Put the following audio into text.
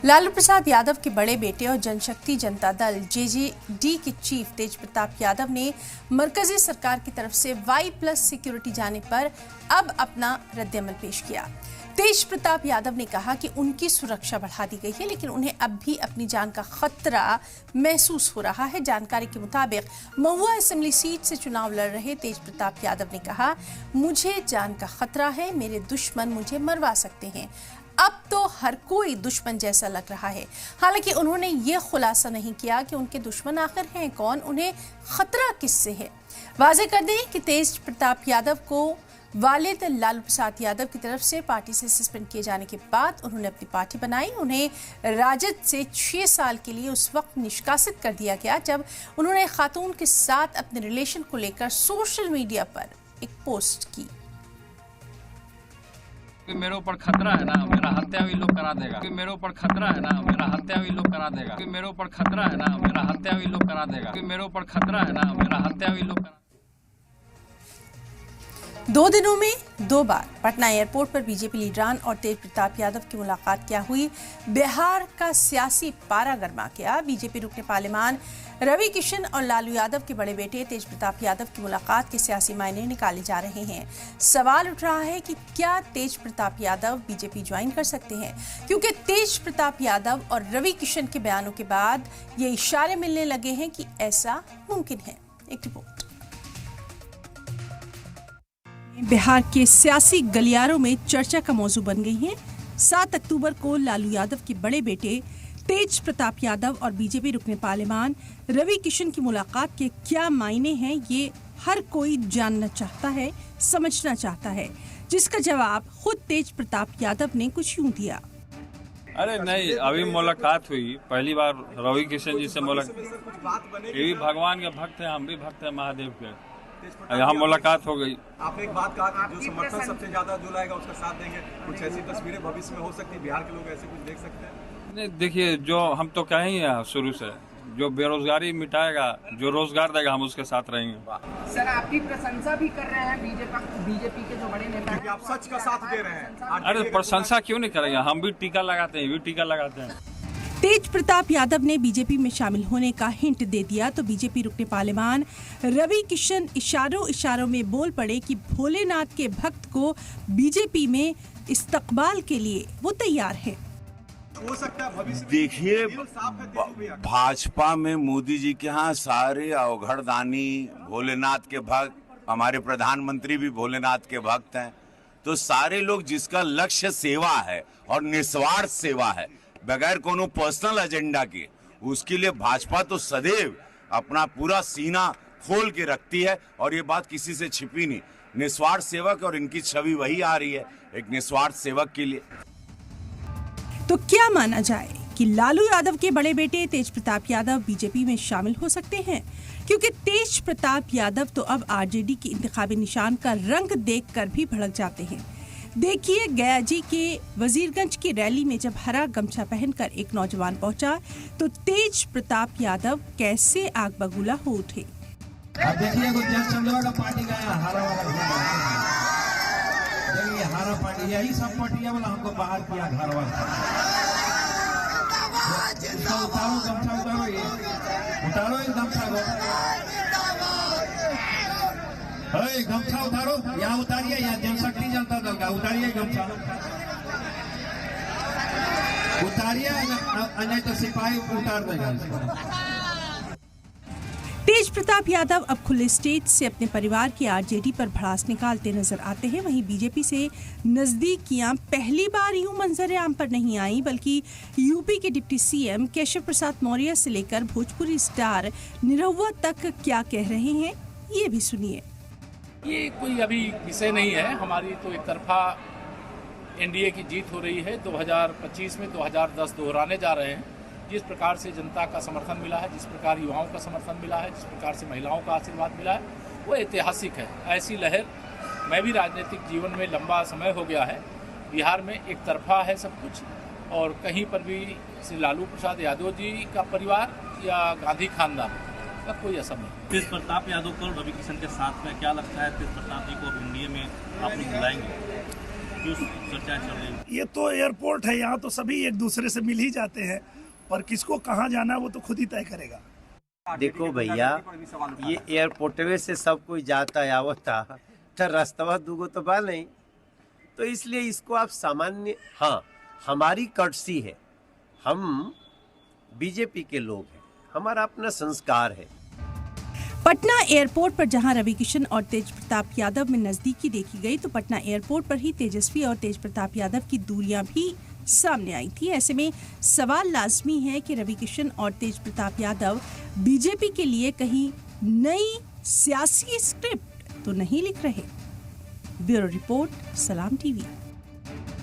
लालू प्रसाद यादव के बड़े बेटे और जनशक्ति जनता दल जेजेडी के चीफ तेज प्रताप यादव ने मरकजी सरकार की तरफ से Y+ सिक्योरिटी जाने पर अब अपना रद्देअमल पेश किया। तेज प्रताप यादव ने कहा कि उनकी सुरक्षा बढ़ा दी गई है, लेकिन उन्हें अब भी अपनी जान का खतरा महसूस हो रहा है। जानकारी के मुताबिक महुआ असेंबली सीट से चुनाव लड़ रहे तेज प्रताप यादव ने कहा, मुझे जान का खतरा है, मेरे दुश्मन मुझे मरवा सकते हैं। अब तो हर कोई दुश्मन जैसा लग रहा है। हालांकि उन्होंने ये खुलासा नहीं किया कि उनके दुश्मन आखिर हैं कौन, उन्हें खतरा किससे है। वाज़ेह कर दें कि तेज प्रताप यादव को वालिद लालू प्रसाद यादव की तरफ से पार्टी से सस्पेंड किए जाने के बाद उन्होंने अपनी पार्टी बनाई। उन्हें राजद से 6 साल के लिए उस वक्त निष्कासित कर दिया गया जब उन्होंने खातून के साथ अपने रिलेशन को लेकर सोशल मीडिया पर एक पोस्ट की। मेरे ऊपर खतरा है ना, मेरा हत्या भी लोग करा देगा। मेरे ऊपर खतरा है ना, मेरा हत्या भी लोग करा देगा। मेरे ऊपर खतरा है ना, मेरा हत्या भी लोग करा देगा। मेरे ऊपर खतरा है ना, मेरा हत्या भी लोग करा। 2 दिनों में 2 बार पटना एयरपोर्ट पर बीजेपी लीडरान और तेज प्रताप यादव की मुलाकात क्या हुई। बिहार का सियासी पारा गर्मा गया। बीजेपी रुकने पार्लियामान रवि किशन और लालू यादव के बड़े बेटे तेज प्रताप यादव की मुलाकात के सियासी मायने निकाले जा रहे हैं। सवाल उठ रहा है कि क्या तेज प्रताप यादव बीजेपी ज्वाइन कर सकते हैं, क्योंकि तेज प्रताप यादव और रवि किशन के बयानों के बाद ये इशारे मिलने लगे हैं कि ऐसा मुमकिन है। एक रिपोर्ट। बिहार के सियासी गलियारों में चर्चा का मौजू बन गई है। 7 अक्टूबर को लालू यादव के बड़े बेटे तेज प्रताप यादव और बीजेपी रुकने पार्लियामान रवि किशन की मुलाकात के क्या मायने हैं, ये हर कोई जानना चाहता है, समझना चाहता है, जिसका जवाब खुद तेज प्रताप यादव ने कुछ यूं दिया। अरे नहीं, अभी मुलाकात हुई, पहली बार रवि किशन जी से मुलाकात। ये भी भगवान के भक्त हैं, हम भी भक्त हैं महादेव के। यहाँ मुलाकात हो गई। आपने एक बात कहा कि जो समर्थन सबसे ज्यादा जो लाएगा उसका साथ देंगे। कुछ ऐसी तस्वीरें भविष्य में हो सकती है, बिहार के लोग ऐसे कुछ देख सकते हैं? नहीं, देखिए, जो हम तो कहे ही हैं शुरू से, जो बेरोजगारी मिटाएगा, जो रोजगार देगा, हम उसके साथ रहेंगे। सर, आपकी प्रशंसा भी कर रहे हैं बीजेपी के जो बड़े नेता हैं। आप सच का साथ दे रहे हैं। अरे प्रशंसा क्यों नहीं करेंगे, हम भी टीका लगाते हैं, ये भी टीका लगाते हैं। तेज प्रताप यादव ने बीजेपी में शामिल होने का हिंट दे दिया तो बीजेपी रुकने पार्लियामान रवि किशन इशारों में बोल पड़े कि भोलेनाथ के भक्त को बीजेपी में इस्तकबाल के लिए वो तैयार है। हो सकता है भविष्य। देखिए, भाजपा में मोदी जी के यहाँ सारे अवघड़दानी भोलेनाथ के भक्त, हमारे प्रधानमंत्री भी भोलेनाथ के भक्त हैं। तो सारे लोग जिसका लक्ष्य सेवा है और निस्वार्थ सेवा है, बगैर कोनो पर्सनल एजेंडा के, उसके लिए भाजपा तो सदैव अपना पूरा सीना खोल के रखती है। और ये बात किसी से छिपी नहीं। निस्वार्थ सेवक, और इनकी छवि वही आ रही है, एक निस्वार्थ सेवक के लिए। तो क्या माना जाए कि लालू यादव के बड़े बेटे तेज प्रताप यादव बीजेपी में शामिल हो सकते हैं, क्योंकि तेज प्रताप यादव तो अब आरजेडी के इंतखाबी निशान का रंग देखकर भी भड़क जाते हैं। देखिए, गया जी के वजीरगंज की रैली में जब हरा गमछा पहनकर एक नौजवान पहुंचा तो तेज प्रताप यादव कैसे आग बबूला हो उठे। अब देखिए, जनसंघ पार्टी का हारा वाला, हारा पार्टी, यही सब पार्टियां वाला हमको बाहर किया घर वाला। उतारो गमछा, उतारो, ये उतारो एक गमछा गमछा उतारो, यहाँ उतारिए, यहाँ जनशक्ति जनता दल का उतारिए गमछा, उतारिए, नहीं तो सिपाही उतार देगा। तेज प्रताप यादव अब खुले स्टेज से अपने परिवार की आरजेडी पर भड़ास निकालते नजर आते हैं। वहीं बीजेपी से नजदीकियां पहली बार यूं मंजर आम पर नहीं आई, बल्कि यूपी के डिप्टी सीएम केशव प्रसाद मौर्य से लेकर भोजपुरी स्टार निरहुआ तक क्या कह रहे हैं, ये भी सुनिए। ये कोई अभी विषय नहीं है। हमारी तो एक तरफा एनडीए की जीत हो रही है। 2025 में 2010 दोहराने जा रहे हैं। जिस प्रकार से जनता का समर्थन मिला है, जिस प्रकार युवाओं का समर्थन मिला है, जिस प्रकार से महिलाओं का आशीर्वाद मिला है, वो ऐतिहासिक है। ऐसी लहर, मैं भी राजनीतिक जीवन में लंबा समय हो गया है। बिहार में एक तरफा है सब कुछ, और कहीं पर भी श्री लालू प्रसाद यादव जी का परिवार या गांधी खानदान का कोई असर नहीं। तेज प्रताप यादव को रवि किशन के साथ में क्या लगता है, तेज प्रताप जी को एनडीए में आप लोग बुलाएंगे? जो चर्चा चल रही है। ये तो एयरपोर्ट है, यहाँ तो सभी एक दूसरे से मिल ही जाते हैं, पर किसको कहाँ जाना है वो तो खुद ही तय करेगा। देखो भैया, ये एयरपोर्टवे से सब कोई जाता है आवता, तो रास्ता दूगो तो बा नहीं, तो इसलिए इसको आप सामान्य, हाँ हमारी कर्टसी है, हम बीजेपी के लोग हैं, हमारा अपना संस्कार है। पटना एयरपोर्ट पर जहां रवि किशन और तेज प्रताप यादव में नजदीकी देखी गई, तो पटना एयरपोर्ट पर ही तेजस्वी और तेज प्रताप यादव की दूरियां भी सामने आई थी। ऐसे में सवाल लाजमी है कि रवि किशन और तेज प्रताप यादव बीजेपी के लिए कहीं नई सियासी स्क्रिप्ट तो नहीं लिख रहे। ब्यूरो रिपोर्ट, सलाम टीवी।